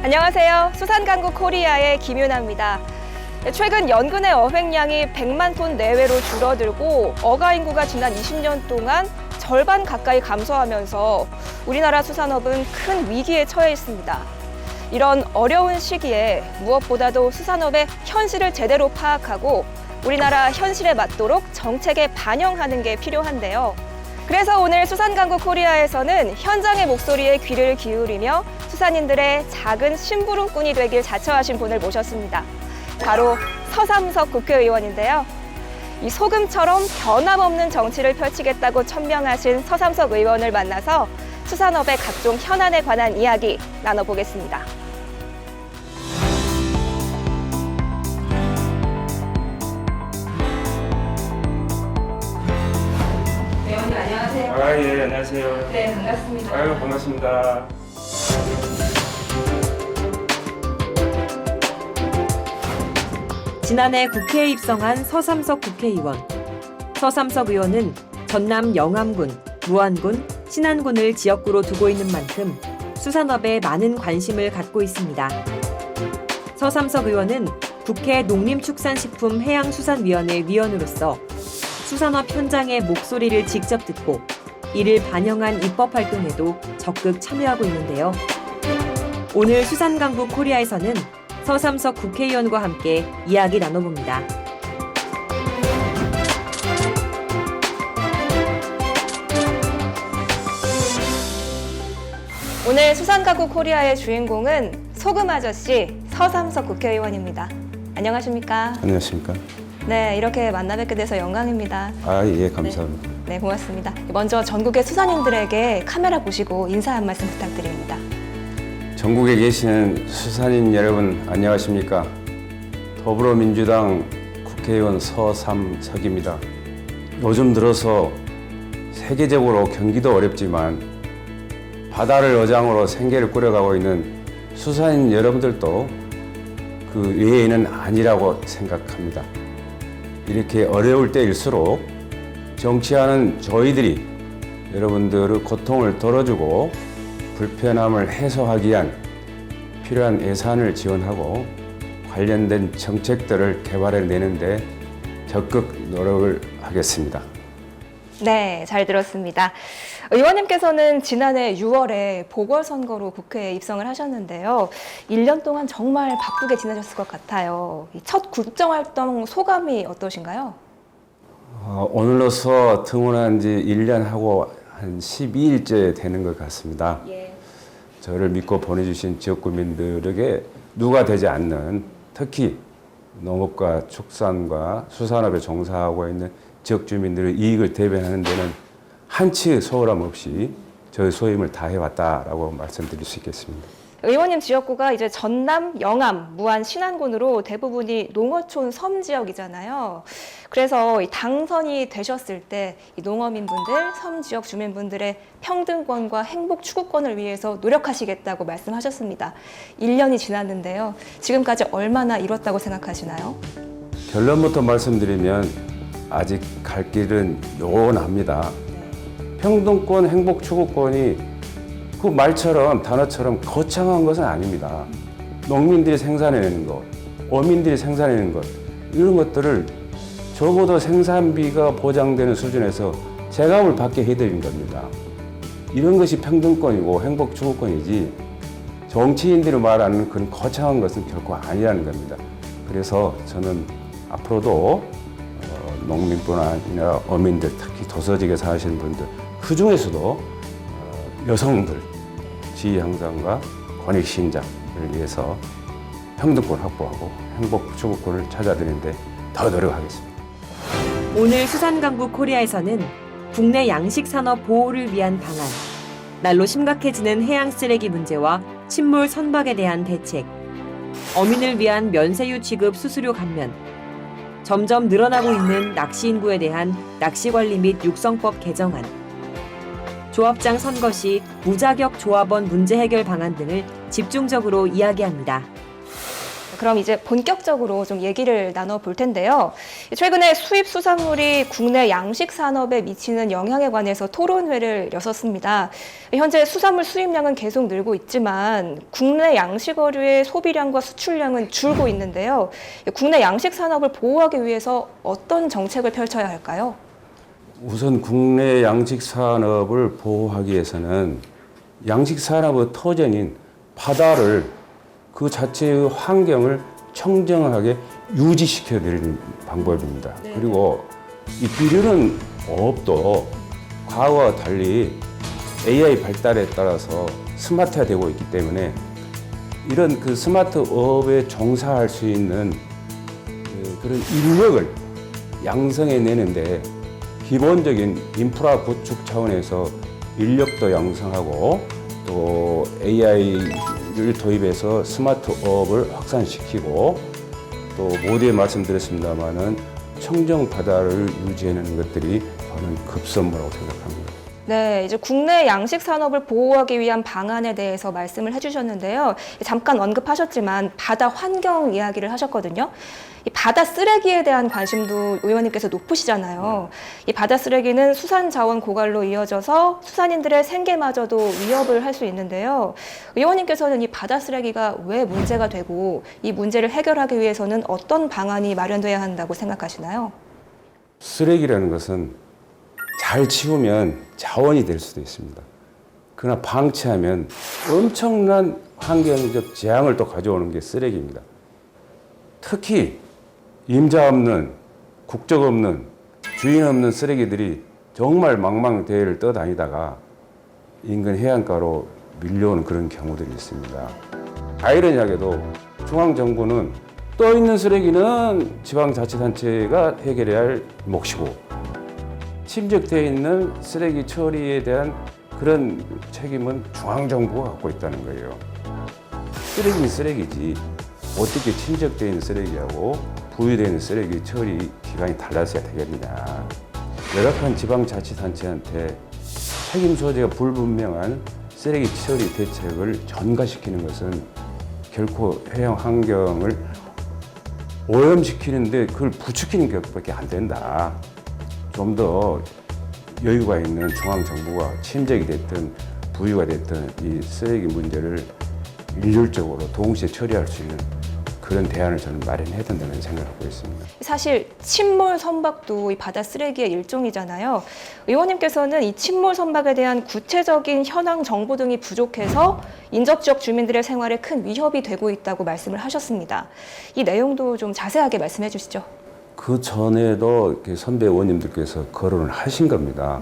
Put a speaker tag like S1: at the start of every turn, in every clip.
S1: 안녕하세요. 수산강국 코리아의 김윤아입니다. 최근 연근의 어획량이 100만 톤 내외로 줄어들고 어가 인구가 지난 20년 동안 절반 가까이 감소하면서 우리나라 수산업은 큰 위기에 처해 있습니다. 이런 어려운 시기에 무엇보다도 수산업의 현실을 제대로 파악하고 우리나라 현실에 맞도록 정책에 반영하는 게 필요한데요. 그래서 오늘 수산강국 코리아에서는 현장의 목소리에 귀를 기울이며 수산인들의 작은 심부름꾼이 되길 자처하신 분을 모셨습니다. 바로 서삼석 국회의원인데요. 이 소금처럼 변함없는 정치를 펼치겠다고 천명하신 서삼석 의원을 만나서 수산업의 각종 현안에 관한 이야기 나눠보겠습니다. 의원님 안녕하세요.
S2: 예, 안녕하세요.
S1: 네, 반갑습니다.
S2: 아유, 반갑습니다.
S3: 지난해 국회에 입성한 서삼석 국회의원. 서삼석 의원은 전남 영암군, 무안군, 신안군을 지역구로 두고 있는 만큼 수산업에 많은 관심을 갖고 있습니다. 서삼석 의원은 국회 농림축산식품해양수산위원회 위원으로서 수산업 현장의 목소리를 직접 듣고 이를 반영한 입법 활동에도 적극 참여하고 있는데요. 오늘 수산강국 코리아에서는 서삼석 국회의원과 함께 이야기 나눠봅니다.
S1: 오늘 수산강국 코리아의 주인공은 소금 아저씨 서삼석 국회의원입니다. 안녕하십니까?
S2: 안녕하십니까?
S1: 네, 이렇게 만나 뵙게 돼서 영광입니다.
S2: 예, 감사합니다.
S1: 네, 고맙습니다. 먼저 전국의 수산인들에게 카메라 보시고 인사 한 말씀 부탁드립니다.
S2: 전국에 계시는 수산인 여러분, 안녕하십니까? 더불어민주당 국회의원 서삼석입니다. 요즘 들어서 세계적으로 경기도 어렵지만 바다를 어장으로 생계를 꾸려가고 있는 수산인 여러분들도 그 외에는 아니라고 생각합니다. 이렇게 어려울 때일수록 정치하는 저희들이 여러분들의 고통을 덜어주고 불편함을 해소하기 위한 필요한 예산을 지원하고 관련된 정책들을 개발해내는데 적극 노력을 하겠습니다.
S1: 네, 잘 들었습니다. 의원님께서는 지난해 6월에 보궐선거로 국회에 입성을 하셨는데요. 1년 동안 정말 바쁘게 지내셨을 것 같아요. 첫 국정활동 소감이 어떠신가요?
S2: 오늘로서 등원한 지 1년하고 한 12일째 되는 것 같습니다.
S1: 예.
S2: 저를 믿고 보내주신 지역구민들에게 누가 되지 않는, 특히 농업과 축산과 수산업에 종사하고 있는 지역주민들의 이익을 대변하는 데는 한치의 소홀함 없이 저의 소임을 다해왔다라고 말씀드릴 수 있겠습니다.
S1: 의원님 지역구가 이제 전남, 영암, 무안, 신안군으로 대부분이 농어촌 섬 지역이잖아요. 그래서 당선이 되셨을 때 이 농어민분들, 섬 지역 주민분들의 평등권과 행복 추구권을 위해서 노력하시겠다고 말씀하셨습니다. 1년이 지났는데요. 지금까지 얼마나 이뤘다고 생각하시나요?
S2: 결론부터 말씀드리면 아직 갈 길은 요원합니다. 평등권, 행복 추구권이 그 말처럼 단어처럼 거창한 것은 아닙니다. 농민들이 생산해내는 것, 어민들이 생산해내는 것, 이런 것들을 적어도 생산비가 보장되는 수준에서 제값을 받게 해드린 겁니다. 이런 것이 평등권이고 행복 추구권이지 정치인들이 말하는 그런 거창한 것은 결코 아니라는 겁니다. 그래서 저는 앞으로도 농민뿐 아니라 어민들, 특히 도서지에 사시는 분들, 그 중에서도 여성들 지위 향상과 권익 신장을 위해서 평등권 확보하고 행복 추구권을 찾아드리는데 더 노력하겠습니다.
S3: 오늘 수산강국 코리아에서는 국내 양식산업 보호를 위한 방안, 날로 심각해지는 해양 쓰레기 문제와 침몰 선박에 대한 대책, 어민을 위한 면세유 취급 수수료 감면, 점점 늘어나고 있는 낚시 인구에 대한 낚시관리 및 육성법 개정안, 조합장 선거 시 무자격 조합원 문제 해결 방안 등을 집중적으로 이야기합니다.
S1: 그럼 이제 본격적으로 좀 얘기를 나눠볼 텐데요. 최근에 수입 수산물이 국내 양식 산업에 미치는 영향에 관해서 토론회를 열었습니다. 현재 수산물 수입량은 계속 늘고 있지만 국내 양식 어류의 소비량과 수출량은 줄고 있는데요. 국내 양식 산업을 보호하기 위해서 어떤 정책을 펼쳐야 할까요?
S2: 우선 국내 양식 산업을 보호하기 위해서는 양식 산업의 터전인 바다를 그 자체의 환경을 청정하게 유지시켜 드리는 방법입니다. 그리고 이 비료는 어업도 과거와 달리 AI 발달에 따라서 스마트화되고 있기 때문에 이런 그 스마트 어업에 종사할 수 있는 그런 인력을 양성해 내는데 기본적인 인프라 구축 차원에서 인력도 양성하고 또 AI를 도입해서 스마트 어업을 확산시키고 또 모두에 말씀드렸습니다마는 청정 바다를 유지하는 것들이 저는 급선무라고 생각합니다.
S1: 네, 이제 국내 양식 산업을 보호하기 위한 방안에 대해서 말씀을 해주셨는데요. 잠깐 언급하셨지만 바다 환경 이야기를 하셨거든요. 이 바다 쓰레기에 대한 관심도 의원님께서 높으시잖아요. 이 바다 쓰레기는 수산 자원 고갈로 이어져서 수산인들의 생계마저도 위협을 할 수 있는데요. 의원님께서는 이 바다 쓰레기가 왜 문제가 되고 이 문제를 해결하기 위해서는 어떤 방안이 마련돼야 한다고 생각하시나요?
S2: 쓰레기라는 것은 잘 치우면 자원이 될 수도 있습니다. 그러나 방치하면 엄청난 환경적 재앙을 또 가져오는 게 쓰레기입니다. 특히 임자 없는, 국적 없는, 주인 없는 쓰레기들이 정말 망망대해를 떠다니다가 인근 해안가로 밀려오는 그런 경우들이 있습니다. 아이러니하게도 중앙정부는 떠 있는 쓰레기는 지방자치단체가 해결해야 할 몫이고 침적되어 있는 쓰레기 처리에 대한 그런 책임은 중앙정부가 갖고 있다는 거예요. 쓰레기는 쓰레기지 어떻게 침적되어 있는 쓰레기하고 부유되어 있는 쓰레기 처리 기간이 달라서야 되겠느냐. 열악한 지방자치단체한테 책임 소재가 불분명한 쓰레기 처리 대책을 전가시키는 것은 결코 해양 환경을 오염시키는데 그걸 부추기는 것밖에 안 된다. 좀 더 여유가 있는 중앙정부가 침적이 됐든 부유가 됐든 이 쓰레기 문제를 일률적으로 동시에 처리할 수 있는 그런 대안을 저는 마련해야 된다는 생각을 하고 있습니다.
S1: 사실 침몰 선박도 이 바다 쓰레기의 일종이잖아요. 의원님께서는 이 침몰 선박에 대한 구체적인 현황 정보 등이 부족해서 인접 지역 주민들의 생활에 큰 위협이 되고 있다고 말씀을 하셨습니다. 이 내용도 좀 자세하게 말씀해 주시죠.
S2: 그 전에도 이렇게 선배 의원님들께서 거론을 하신 겁니다.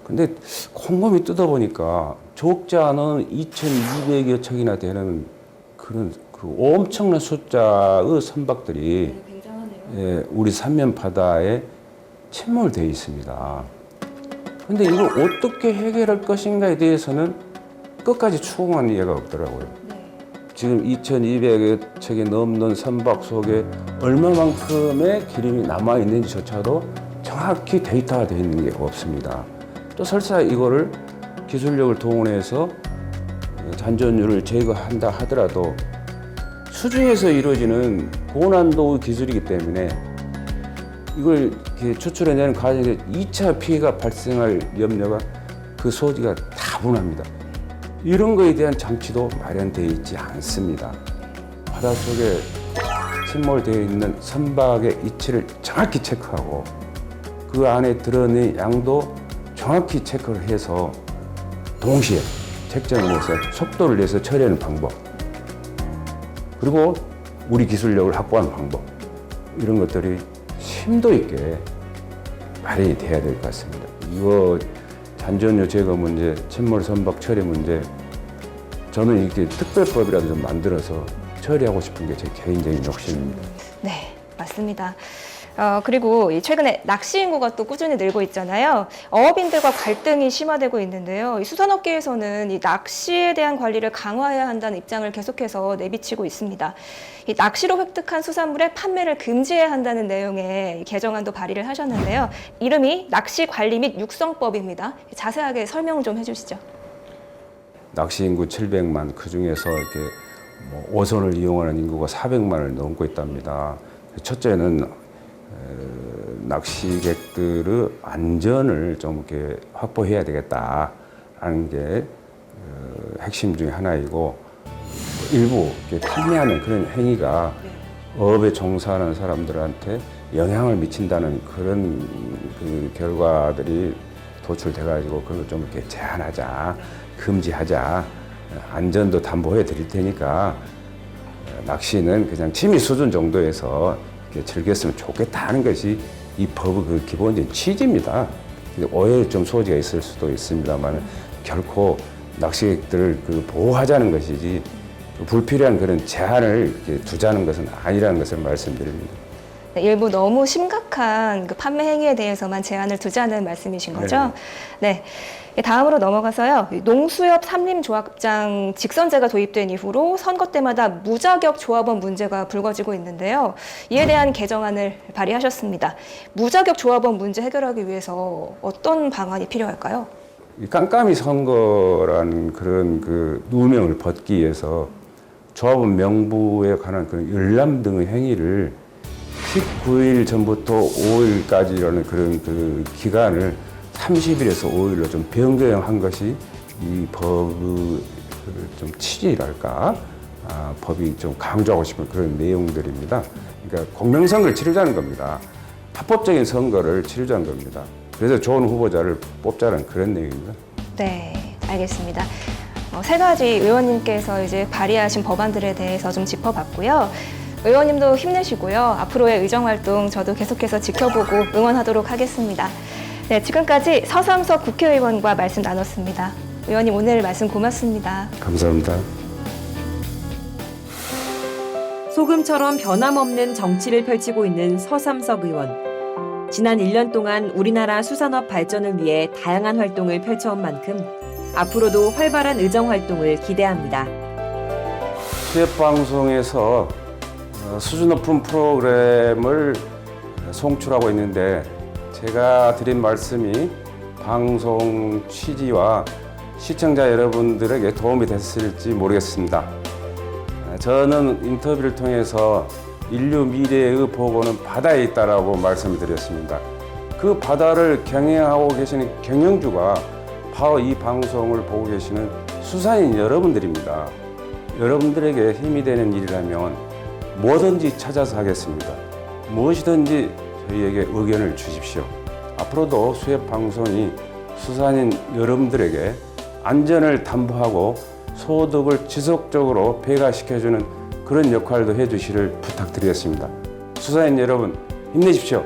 S2: 근데 곰곰이 뜯어보니까 적지 않은 2,200여 척이나 되는 그런 그 엄청난 숫자의 선박들이 예, 우리 삼면 바다에 침몰되어 있습니다. 근데 이걸 어떻게 해결할 것인가에 대해서는 끝까지 추궁한 예가 없더라고요. 지금 2,200여 척이 넘는 선박 속에 얼마만큼의 기름이 남아있는지조차도 정확히 데이터가 되어 있는 게 없습니다. 또 설사 이거를 기술력을 동원해서 잔존율을 제거한다 하더라도 수중에서 이루어지는 고난도 기술이기 때문에 이걸 이렇게 추출해내는 과정에서 2차 피해가 발생할 염려가 그 소지가 다분합니다. 이런 거에 대한 장치도 마련되어 있지 않습니다. 바닷속에 침몰되어 있는 선박의 위치를 정확히 체크하고 그 안에 들어있는 양도 정확히 체크를 해서 동시에 책정을 해서 속도를 내서 처리하는 방법 그리고 우리 기술력을 확보하는 방법 이런 것들이 심도 있게 마련이 돼야 될 것 같습니다. 이거 잔존유 제거 문제, 침몰 선박 처리 문제 저는 이렇게 특별법이라도 좀 만들어서 처리하고 싶은 게 제 개인적인 욕심입니다.
S1: 네, 맞습니다. 그리고 최근에 낚시 인구가 또 꾸준히 늘고 있잖아요. 어업인들과 갈등이 심화되고 있는데요. 이 수산업계에서는 이 낚시에 대한 관리를 강화해야 한다는 입장을 계속해서 내비치고 있습니다. 이 낚시로 획득한 수산물의 판매를 금지해야 한다는 내용의 개정안도 발의를 하셨는데요. 이름이 낚시관리 및 육성법입니다. 자세하게 설명 좀 해주시죠.
S2: 낚시 인구 700만 그 중에서 이렇게 오선을 이용하는 인구가 400만을 넘고 있답니다. 첫째는 낚시객들의 안전을 좀 이렇게 확보해야 되겠다라는 게 핵심 중에 하나이고, 일부 이렇게 판매하는 그런 행위가 어업에 종사하는 사람들한테 영향을 미친다는 그런 그 결과들이 도출돼가지고 그걸 좀 이렇게 제한하자, 금지하자, 안전도 담보해 드릴 테니까 낚시는 그냥 취미 수준 정도에서 이렇게 즐겼으면 좋겠다 하는 것이 이 법의 그 기본적인 취지입니다. 오해의 좀 소지가 있을 수도 있습니다만 결코 낚시객들을 그 보호하자는 것이지 불필요한 그런 제한을 이렇게 두자는 것은 아니라는 것을 말씀드립니다.
S1: 네, 일부 너무 심각한 그 판매 행위에 대해서만 제한을 두자는 말씀이신 거죠? 네. 다음으로 넘어가서요. 농수협 산림조합장 직선제가 도입된 이후로 선거 때마다 무자격 조합원 문제가 불거지고 있는데요. 이에 대한 개정안을 발의하셨습니다. 무자격 조합원 문제 해결하기 위해서 어떤 방안이 필요할까요?
S2: 이 깜깜이 선거라는 그런 그 누명을 벗기 위해서 조합원 명부에 관한 그런 열람 등의 행위를 19일 전부터 5일까지라는 그런 그 기간을 30일에서 5일로 좀 변경한 것이 이 법의 좀 취지랄까, 법이 좀 강조하고 싶은 그런 내용들입니다. 그러니까 공명선거를 치르자는 겁니다. 합법적인 선거를 치르자는 겁니다. 그래서 좋은 후보자를 뽑자는 그런 내용입니다.
S1: 네, 알겠습니다. 세 가지 의원님께서 이제 발의하신 법안들에 대해서 좀 짚어봤고요. 의원님도 힘내시고요. 앞으로의 의정활동 저도 계속해서 지켜보고 응원하도록 하겠습니다. 네, 지금까지 서삼석 국회의원과 말씀 나눴습니다. 의원님 오늘 말씀 고맙습니다.
S2: 감사합니다.
S3: 소금처럼 변함없는 정치를 펼치고 있는 서삼석 의원. 지난 1년 동안 우리나라 수산업 발전을 위해 다양한 활동을 펼쳐온 만큼 앞으로도 활발한 의정활동을 기대합니다.
S2: 수협방송에서 수준 높은 프로그램을 송출하고 있는데 제가 드린 말씀이 방송 취지와 시청자 여러분들에게 도움이 됐을지 모르겠습니다. 저는 인터뷰를 통해서 인류 미래의 보고는 바다에 있다라고 말씀을 드렸습니다. 그 바다를 경영하고 계시는 경영주가 바로 이 방송을 보고 계시는 수산인 여러분들입니다. 여러분들에게 힘이 되는 일이라면 뭐든지 찾아서 하겠습니다. 무엇이든지 저희에게 의견을 주십시오. 앞으로도 수협방송이 수산인 여러분들에게 안전을 담보하고 소득을 지속적으로 배가시켜주는 그런 역할도 해주시를 부탁드리겠습니다. 수산인 여러분 힘내십시오.